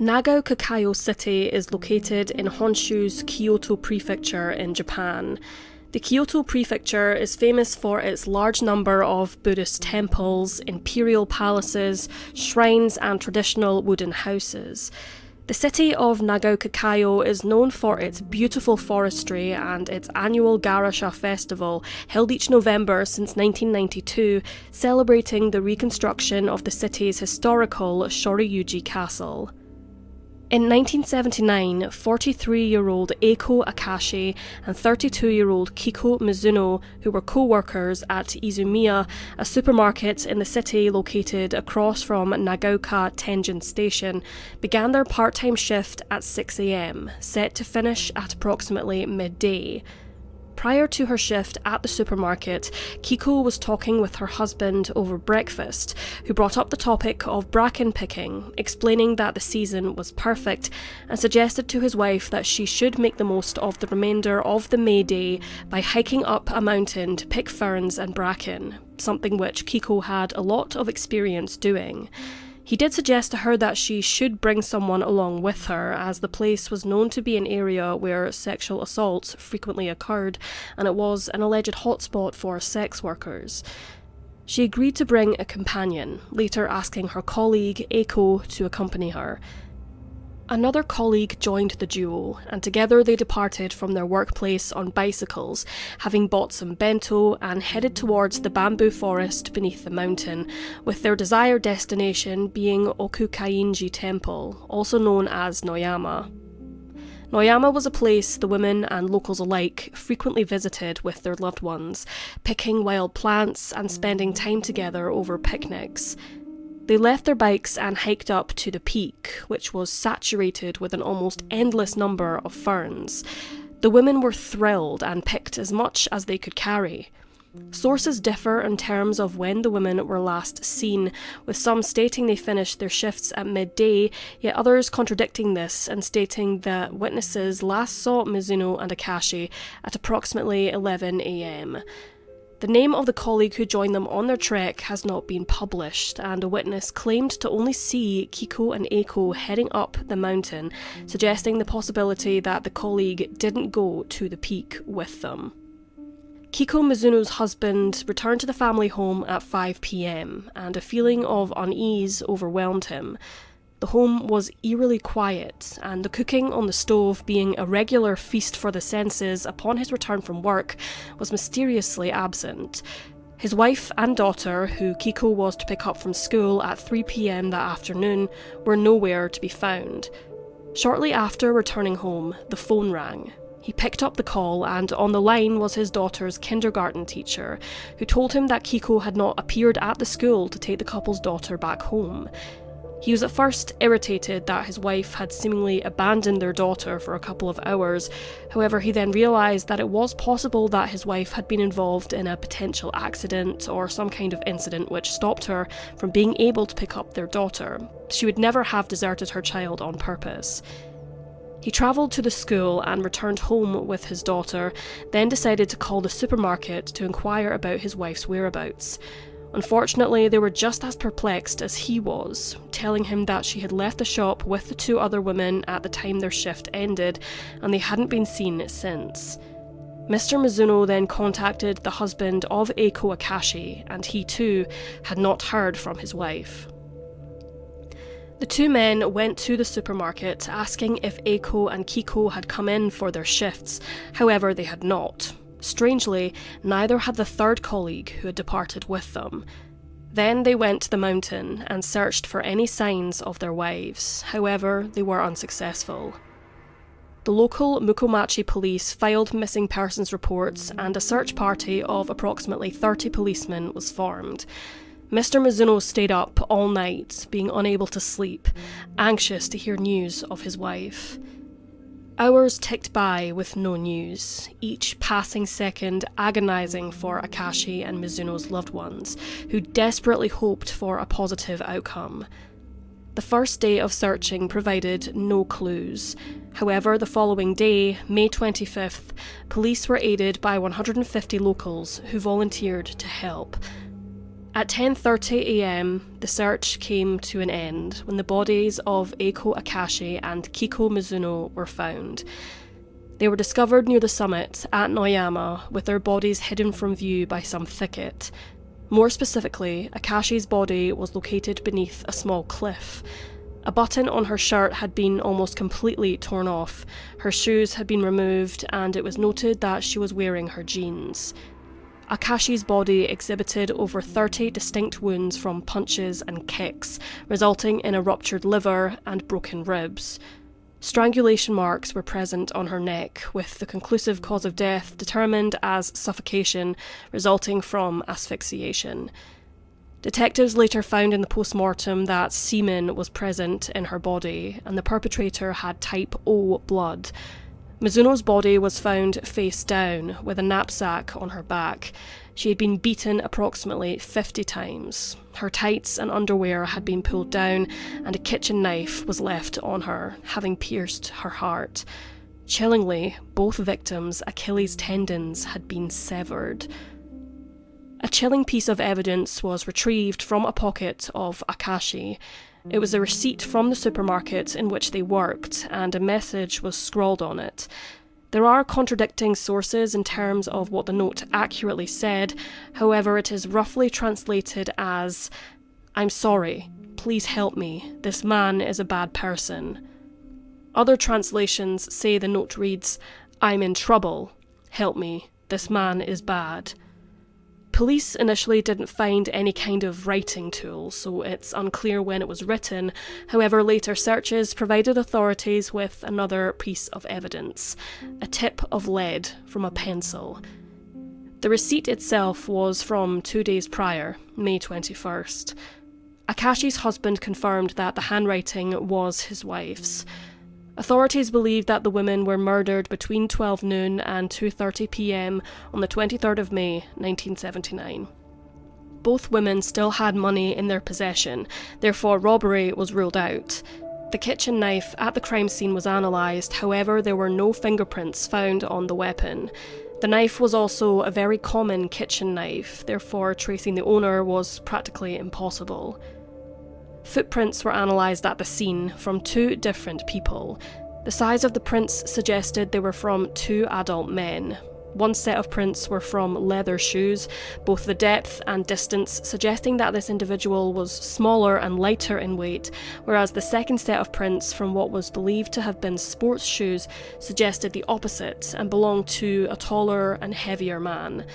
Nagaokakyo City is located in Honshu's Kyoto Prefecture in Japan. The Kyoto Prefecture is famous for its large number of Buddhist temples, imperial palaces, shrines and traditional wooden houses. The city of Nagaokakyo is known for its beautiful forestry and its annual Garasha festival, held each November since 1992, celebrating the reconstruction of the city's historical Shoryuji castle. In 1979, 43-year-old Eiko Akashi and 32-year-old Kiko Mizuno, who were co-workers at Izumiya, a supermarket in the city located across from Nagaoka Tenjin Station, began their part-time shift at 6 a.m, set to finish at approximately midday. Prior to her shift at the supermarket, Kiko was talking with her husband over breakfast, who brought up the topic of bracken picking, explaining that the season was perfect, and suggested to his wife that she should make the most of the remainder of the May Day by hiking up a mountain to pick ferns and bracken, something which Kiko had a lot of experience doing. He did suggest to her that she should bring someone along with her, as the place was known to be an area where sexual assaults frequently occurred, and it was an alleged hotspot for sex workers. She agreed to bring a companion, later asking her colleague Eiko to accompany her. Another colleague joined the duo, and together they departed from their workplace on bicycles, having bought some bento and headed towards the bamboo forest beneath the mountain, with their desired destination being Okukainji Temple, also known as Noyama. Noyama was a place the women and locals alike frequently visited with their loved ones, picking wild plants and spending time together over picnics. They left their bikes and hiked up to the peak, which was saturated with an almost endless number of ferns. The women were thrilled and picked as much as they could carry. Sources differ in terms of when the women were last seen, with some stating they finished their shifts at midday, yet others contradicting this and stating that witnesses last saw Mizuno and Akashi at approximately 11 a.m. The name of the colleague who joined them on their trek has not been published, and a witness claimed to only see Kiko and Eiko heading up the mountain, suggesting the possibility that the colleague didn't go to the peak with them. Kiko Mizuno's husband returned to the family home at 5 p.m, and a feeling of unease overwhelmed him. The home was eerily quiet, and the cooking on the stove, being a regular feast for the senses upon his return from work, was mysteriously absent. His wife and daughter, who Kiko was to pick up from school at 3 p.m. that afternoon, were nowhere to be found. Shortly after returning home, the phone rang. He picked up the call, and on the line was his daughter's kindergarten teacher, who told him that Kiko had not appeared at the school to take the couple's daughter back home. He was at first irritated that his wife had seemingly abandoned their daughter for a couple of hours. However, he then realised that it was possible that his wife had been involved in a potential accident or some kind of incident which stopped her from being able to pick up their daughter. She would never have deserted her child on purpose. He travelled to the school and returned home with his daughter, then decided to call the supermarket to inquire about his wife's whereabouts. Unfortunately, they were just as perplexed as he was, telling him that she had left the shop with the two other women at the time their shift ended, and they hadn't been seen since. Mr. Mizuno then contacted the husband of Eiko Akashi, and he too had not heard from his wife. The two men went to the supermarket asking if Eiko and Kiko had come in for their shifts, however they had not. Strangely, neither had the third colleague who had departed with them. Then they went to the mountain and searched for any signs of their wives. However, they were unsuccessful. The local Mukomachi police filed missing persons reports, and a search party of approximately 30 policemen was formed. Mr. Mizuno stayed up all night, being unable to sleep, anxious to hear news of his wife. Hours ticked by with no news, each passing second agonising for Akashi and Mizuno's loved ones, who desperately hoped for a positive outcome. The first day of searching provided no clues. However, the following day, May 25th, police were aided by 150 locals who volunteered to help. At 10:30 a.m, the search came to an end when the bodies of Eiko Akashi and Kiko Mizuno were found. They were discovered near the summit at Nohara, with their bodies hidden from view by some thicket. More specifically, Akashi's body was located beneath a small cliff. A button on her shirt had been almost completely torn off, her shoes had been removed, and it was noted that she was wearing her jeans. Akashi's body exhibited over 30 distinct wounds from punches and kicks, resulting in a ruptured liver and broken ribs. Strangulation marks were present on her neck, with the conclusive cause of death determined as suffocation resulting from asphyxiation. Detectives later found in the post-mortem that semen was present in her body, and the perpetrator had type O blood. Mizuno's body was found face down, with a knapsack on her back. She had been beaten approximately 50 times. Her tights and underwear had been pulled down, and a kitchen knife was left on her, having pierced her heart. Chillingly, both victims' Achilles tendons had been severed. A chilling piece of evidence was retrieved from a pocket of Akashi. It was a receipt from the supermarket in which they worked, and a message was scrawled on it. There are contradicting sources in terms of what the note accurately said, however it is roughly translated as, "I'm sorry, please help me, this man is a bad person." Other translations say the note reads, "I'm in trouble, help me, this man is bad." Police initially didn't find any kind of writing tool, so it's unclear when it was written. However, later searches provided authorities with another piece of evidence, a tip of lead from a pencil. The receipt itself was from 2 days prior, May 21st. Akashi's husband confirmed that the handwriting was his wife's. Authorities believe that the women were murdered between 12 noon and 2:30 p.m. on the 23rd of May, 1979. Both women still had money in their possession, therefore robbery was ruled out. The kitchen knife at the crime scene was analysed, however there were no fingerprints found on the weapon. The knife was also a very common kitchen knife, therefore tracing the owner was practically impossible. Footprints were analysed at the scene from 2 different people. The size of the prints suggested they were from 2 adult men. One set of prints were from leather shoes, both the depth and distance suggesting that this individual was smaller and lighter in weight, whereas the second set of prints from what was believed to have been sports shoes suggested the opposite and belonged to a taller and heavier man.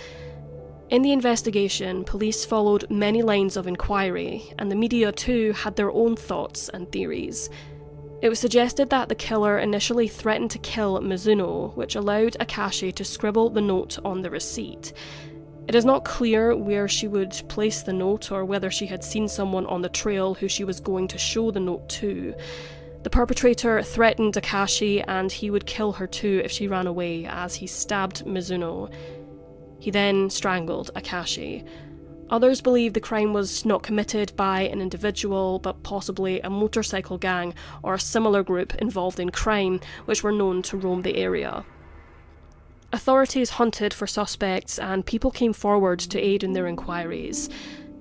In the investigation, police followed many lines of inquiry, and the media too had their own thoughts and theories. It was suggested that the killer initially threatened to kill Mizuno, which allowed Akashi to scribble the note on the receipt. It is not clear where she would place the note or whether she had seen someone on the trail who she was going to show the note to. The perpetrator threatened Akashi, and he would kill her too if she ran away, as he stabbed Mizuno. He then strangled Akashi. Others believe the crime was not committed by an individual, but possibly a motorcycle gang or a similar group involved in crime, which were known to roam the area. Authorities hunted for suspects, and people came forward to aid in their inquiries.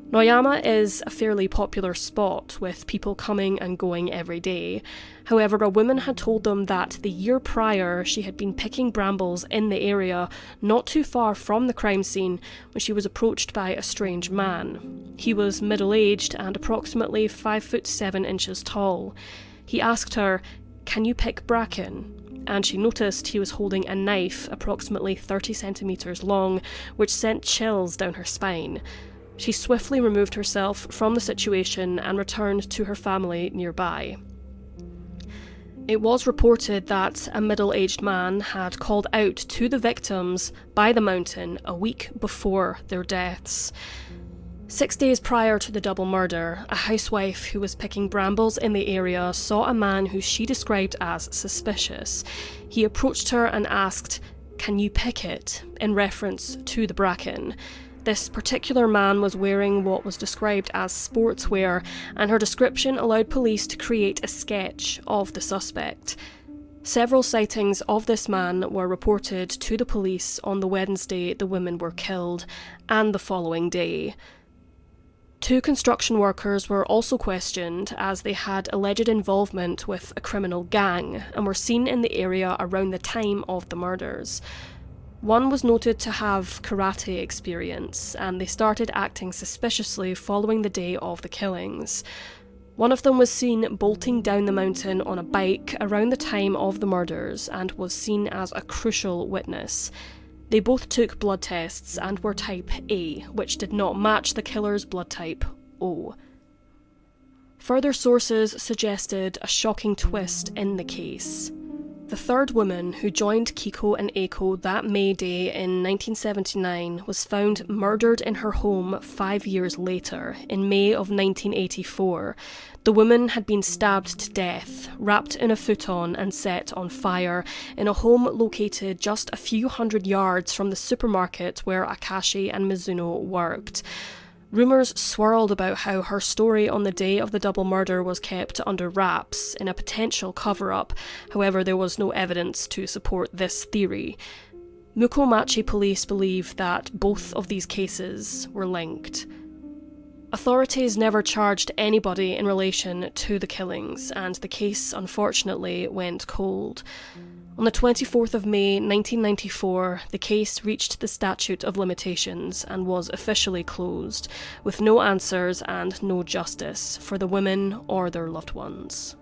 Nohara is a fairly popular spot, with people coming and going every day. However, a woman had told them that the year prior she had been picking brambles in the area not too far from the crime scene when she was approached by a strange man. He was middle-aged and approximately 5'7" tall. He asked her, "Can you pick bracken?" And she noticed he was holding a knife approximately 30 centimetres long, which sent chills down her spine. She swiftly removed herself from the situation and returned to her family nearby. It was reported that a middle-aged man had called out to the victims by the mountain a week before their deaths. 6 days prior to the double murder, a housewife who was picking brambles in the area saw a man who she described as suspicious. He approached her and asked, "Can you pick it?" in reference to the bracken. This particular man was wearing what was described as sportswear, and her description allowed police to create a sketch of the suspect. Several sightings of this man were reported to the police on the Wednesday the women were killed, and the following day. 2 construction workers were also questioned as they had alleged involvement with a criminal gang and were seen in the area around the time of the murders. One was noted to have karate experience, and they started acting suspiciously following the day of the killings. One of them was seen bolting down the mountain on a bike around the time of the murders and was seen as a crucial witness. They both took blood tests and were type A, which did not match the killer's blood type O. Further sources suggested a shocking twist in the case. The third woman who joined Kiko and Eiko that May Day in 1979 was found murdered in her home 5 years later, in May of 1984. The woman had been stabbed to death, wrapped in a futon and set on fire in a home located just a few hundred yards from the supermarket where Akashi and Mizuno worked. Rumours swirled about how her story on the day of the double murder was kept under wraps in a potential cover-up. However, there was no evidence to support this theory. Mukomachi police believe that both of these cases were linked. Authorities never charged anybody in relation to the killings, and the case unfortunately went cold. On the 24th of May 1994, the case reached the statute of limitations and was officially closed, with no answers and no justice for the women or their loved ones.